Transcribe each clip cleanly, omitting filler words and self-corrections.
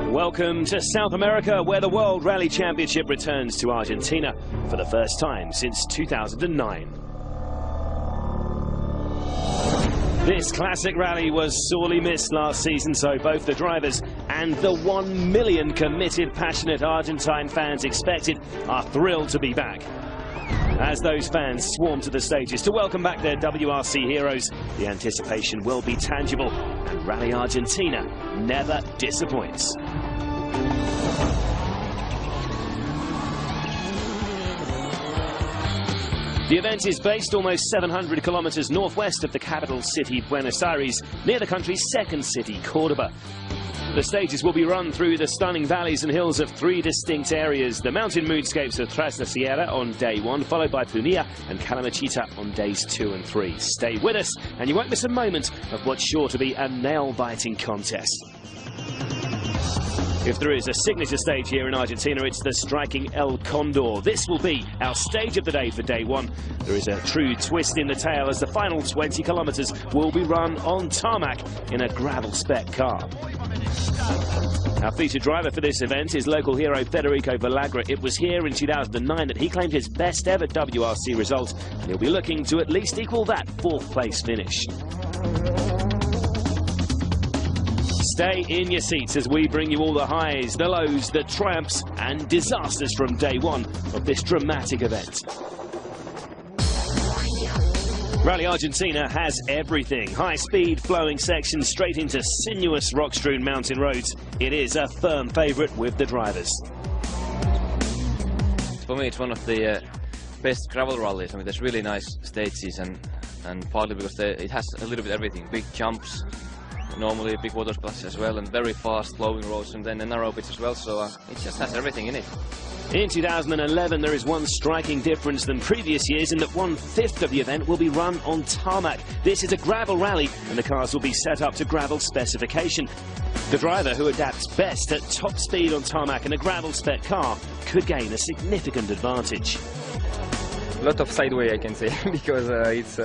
Welcome to South America, where the World Rally Championship returns to Argentina for the first time since 2009. This classic rally was sorely missed last season, so both the drivers and the 1 million committed, passionate Argentine fans expected are thrilled to be back. As those fans swarm to the stages to welcome back their WRC heroes, the anticipation will be tangible, and Rally Argentina never disappoints. The event is based almost 700 kilometers northwest of the capital city, Buenos Aires, near the country's second city, Cordoba. The stages will be run through the stunning valleys and hills of 3 distinct areas: the mountain moonscapes of Tras la Sierra on day 1, followed by Primeira and Calamachita on days 2 and 3. Stay with us, and you won't miss a moment of what's sure to be a nail-biting contest. If there is a signature stage here in Argentina, it's the striking El Condor. This will be our stage of the day for day 1. There is a true twist in the tale as the final 20 kilometers will be run on tarmac in a gravel spec car. Our featured driver for this event is local hero Federico Villagra. It was here in 2009 that he claimed his best ever WRC result, and he'll be looking to at least equal that 4th place finish. Stay in your seats as we bring you all the highs, the lows, the triumphs and disasters from day 1 of this dramatic event. Rally Argentina has everything. High-speed flowing sections straight into sinuous rock-strewn mountain roads. It is a firm favourite with the drivers. For me, it's one of the best gravel rallies. I mean, there's really nice stages, and partly because it has a little bit of everything. Big jumps, normally big water splashes as well, and very fast flowing roads, and then a narrow bits as well, so it just has everything in it. In 2011, there is one striking difference than previous years in that 1/5 of the event will be run on tarmac. This is a gravel rally, and the cars will be set up to gravel specification. The driver who adapts best at top speed on tarmac in a gravel spec car could gain a significant advantage. A lot of sideway, I can say, because it's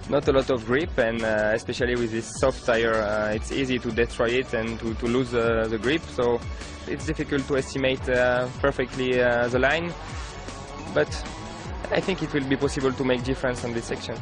not a lot of grip, and especially with this soft tire, it's easy to destroy it and to lose the grip, so it's difficult to estimate perfectly the line, but I think it will be possible to make difference on this section.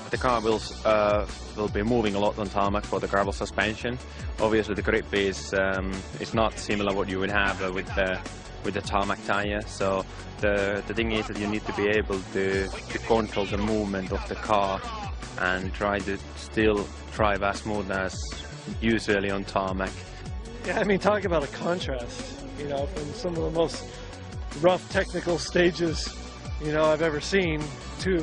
The car will be moving a lot on tarmac for the gravel suspension. Obviously the grip is not similar what you would have with the tarmac tire, so the thing is that you need to be able to control the movement of the car and try to still drive as smooth as usually on tarmac. Yeah, I mean, talk about a contrast, you know, from some of the most rough technical stages, you know, I've ever seen, to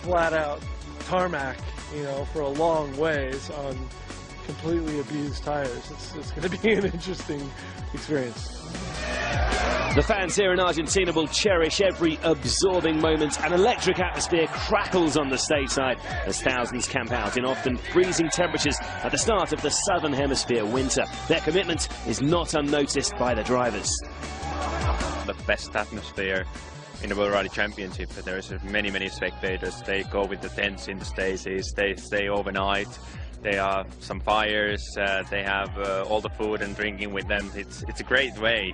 flat out tarmac, you know, for a long ways on completely abused tires. It's going to be an interesting experience. The fans here in Argentina will cherish every absorbing moment. An electric atmosphere crackles on the stage side as thousands camp out in often freezing temperatures at the start of the Southern Hemisphere winter. Their commitment is not unnoticed by the drivers. The best atmosphere in the World Rally Championship. There's many spectators. They go with the tents in the stages, they stay overnight. There are some fires, they have all the food and drinking with them. It's a great way.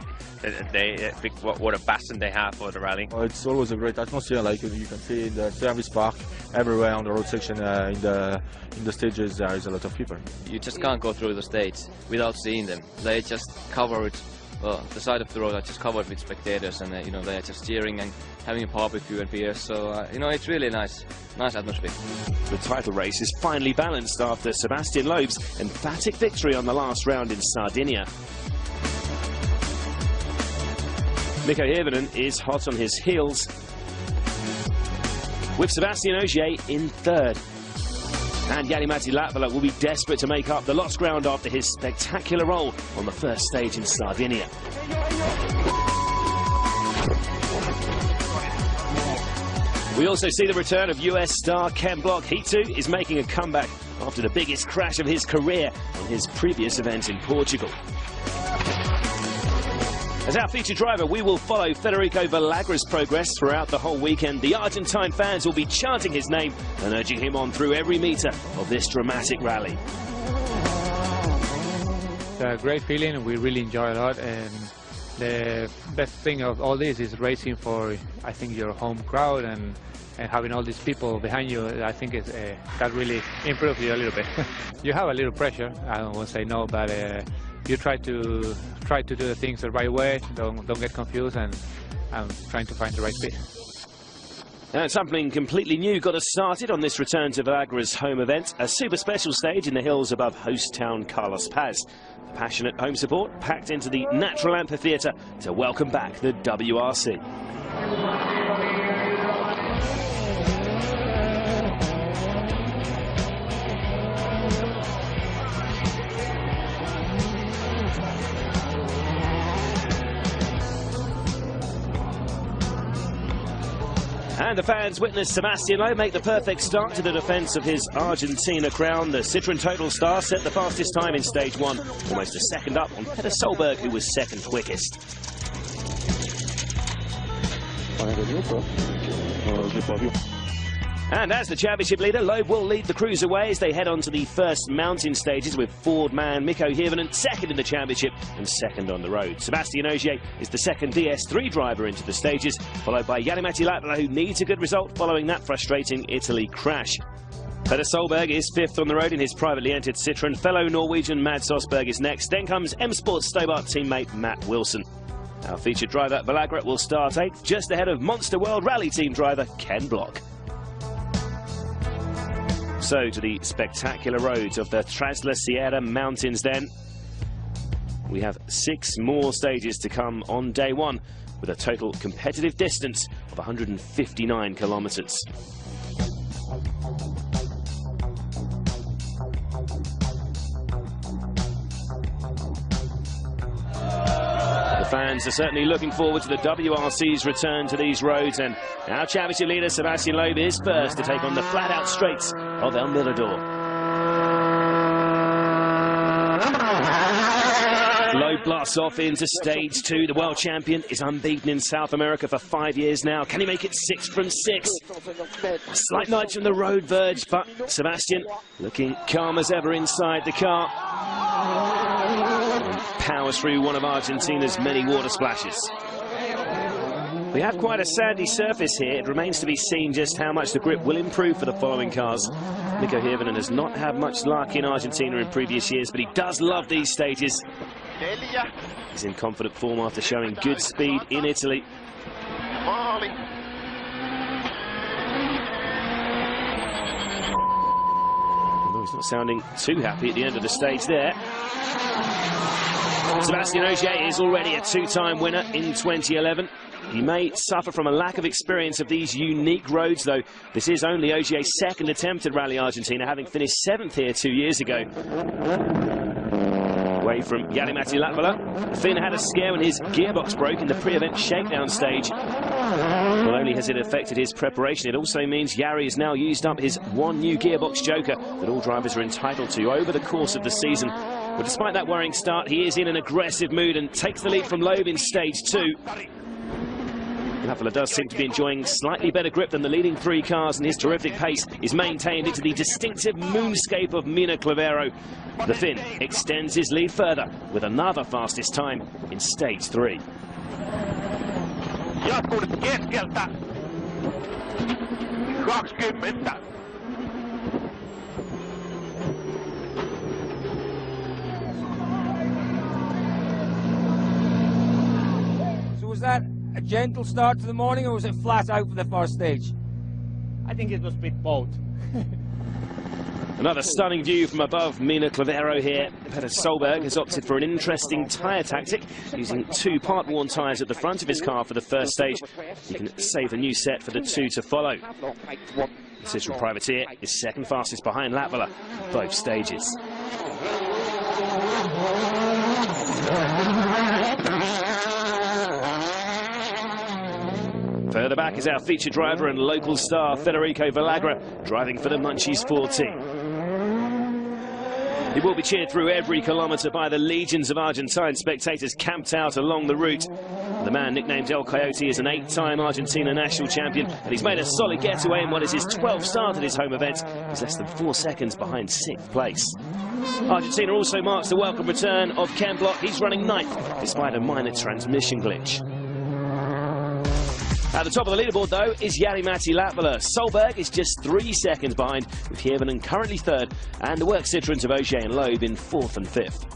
What a passion they have for the rally. It's always a great atmosphere, like you can see in the service park, everywhere on the road section, in the stages there is a lot of people. You just can't go through the stage without seeing them. They just cover it. Well, the side of the road are just covered with spectators, and you know, they are just cheering and having a barbecue and beer. So you know, it's really nice atmosphere. The title race is finally balanced after Sebastian Loeb's emphatic victory on the last round in Sardinia. Mikko Hirvonen is hot on his heels, with Sebastian Ogier in 3rd. And Jari-Matti Latvala will be desperate to make up the lost ground after his spectacular role on the first stage in Sardinia. We also see the return of US star Ken Block. He too is making a comeback after the biggest crash of his career in his previous event in Portugal. As our featured driver, we will follow Federico Villagra's progress throughout the whole weekend. The Argentine fans will be chanting his name and urging him on through every metre of this dramatic rally. It's a great feeling. We really enjoy a lot, and the best thing of all this is racing for, I think, your home crowd and having all these people behind you. I think that really improves you a little bit. You have a little pressure, I don't want to say no, but you try to do the things the right way. Don't get confused, and trying to find the right speed. And something completely new got us started on this return to Villagra's home event, a super special stage in the hills above host town Carlos Paz. The passionate home support packed into the natural amphitheatre to welcome back the WRC. And the fans witnessed Sebastian Loeb make the perfect start to the defence of his Argentina crown. The Citroën Total Star set the fastest time in stage 1, almost a second up on Peter Solberg, who was second quickest. And as the championship leader, Loeb will lead the crews away as they head on to the first mountain stages, with Ford man Mikko Hirvonen second in the championship and second on the road. Sebastian Ogier is the second DS3 driver into the stages, followed by Jari-Matti Latvala, who needs a good result following that frustrating Italy crash. Peter Solberg is fifth on the road in his privately entered Citroën. Fellow Norwegian Mads Osberg is next. Then comes M Sports Stobart teammate Matt Wilson. Our featured driver Villagra will start 8th, just ahead of Monster World Rally team driver Ken Block. So to the spectacular roads of the Trasla Sierra Mountains then. We have 6 more stages to come on day 1, with a total competitive distance of 159 kilometres. The fans are certainly looking forward to the WRC's return to these roads, and our championship leader Sebastian Loeb is first to take on the flat-out straights of El Mirador. Loeb blasts off into stage 2. The world champion is unbeaten in South America for 5 years now. Can he make it 6 from 6? A slight nudge from the road verge, but Sebastian looking calm as ever inside the car. Powers through one of Argentina's many water splashes. We have quite a sandy surface here. It remains to be seen just how much the grip will improve for the following cars. Mikko Hirvonen has not had much luck in Argentina in previous years, but he does love these stages. He's in confident form after showing good speed in Italy. Although he's not sounding too happy at the end of the stage there. Sebastian Ogier is already a 2-time winner in 2011. He may suffer from a lack of experience of these unique roads, though. This is only Ogier's second attempt at Rally Argentina, having finished 7th here 2 years ago. Away from Jari-Matti Latvala. Finn had a scare when his gearbox broke in the pre-event shakedown stage. Not only has it affected his preparation, it also means Jari has now used up his one new gearbox joker that all drivers are entitled to over the course of the season. But despite that worrying start, he is in an aggressive mood and takes the lead from Loeb in stage 2. Latvala does seem to be enjoying slightly better grip than the leading 3 cars, and his terrific pace is maintained into the distinctive moonscape of Mina Clavero. The Finn extends his lead further with another fastest time in stage 3. So was that a gentle start to the morning, or was it flat out for the first stage? I think it was a bit both. Another stunning view from above Mina Clavero here. Peter Solberg has opted for an interesting tyre tactic, using 2 part-worn tyres at the front of his car for the first stage. He can save a new set for the 2 to follow. Citroen Privateer is second fastest behind Latvala, both stages. Further back is our featured driver and local star Federico Villagra, driving for the Munchies 14. He will be cheered through every kilometre by the legions of Argentine spectators camped out along the route. The man nicknamed El Coyote is an 8-time Argentina national champion, and he's made a solid getaway in what is his 12th start at his home event. He's less than 4 seconds behind 6th place. Argentina also marks the welcome return of Ken Block. He's running 9th, despite a minor transmission glitch. At the top of the leaderboard, though, is Jari-Matti Latvala. Solberg is just 3 seconds behind, with Hirvonen currently 3rd, and the work Citroens of Ogier and Loeb in 4th and 5th.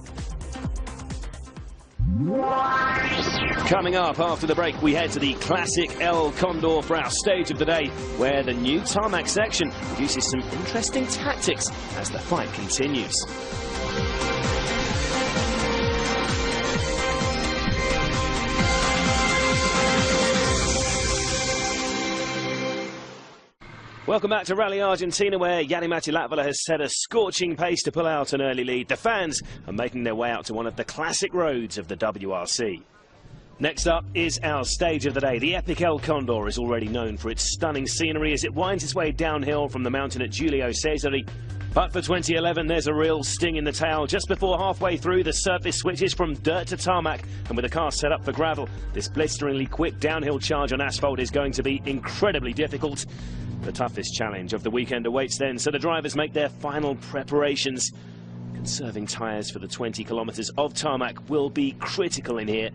Coming up after the break, we head to the classic El Condor for our stage of the day, where the new tarmac section produces some interesting tactics as the fight continues. Welcome back to Rally Argentina, where Jari-Matti Latvala has set a scorching pace to pull out an early lead. The fans are making their way out to one of the classic roads of the WRC. Next up is our stage of the day. The epic El Condor is already known for its stunning scenery as it winds its way downhill from the mountain at Giulio Cesare. But for 2011, there's a real sting in the tail. Just before halfway through, the surface switches from dirt to tarmac, and with the car set up for gravel, this blisteringly quick downhill charge on asphalt is going to be incredibly difficult. The toughest challenge of the weekend awaits then, so the drivers make their final preparations. Conserving tyres for the 20 kilometres of tarmac will be critical in here.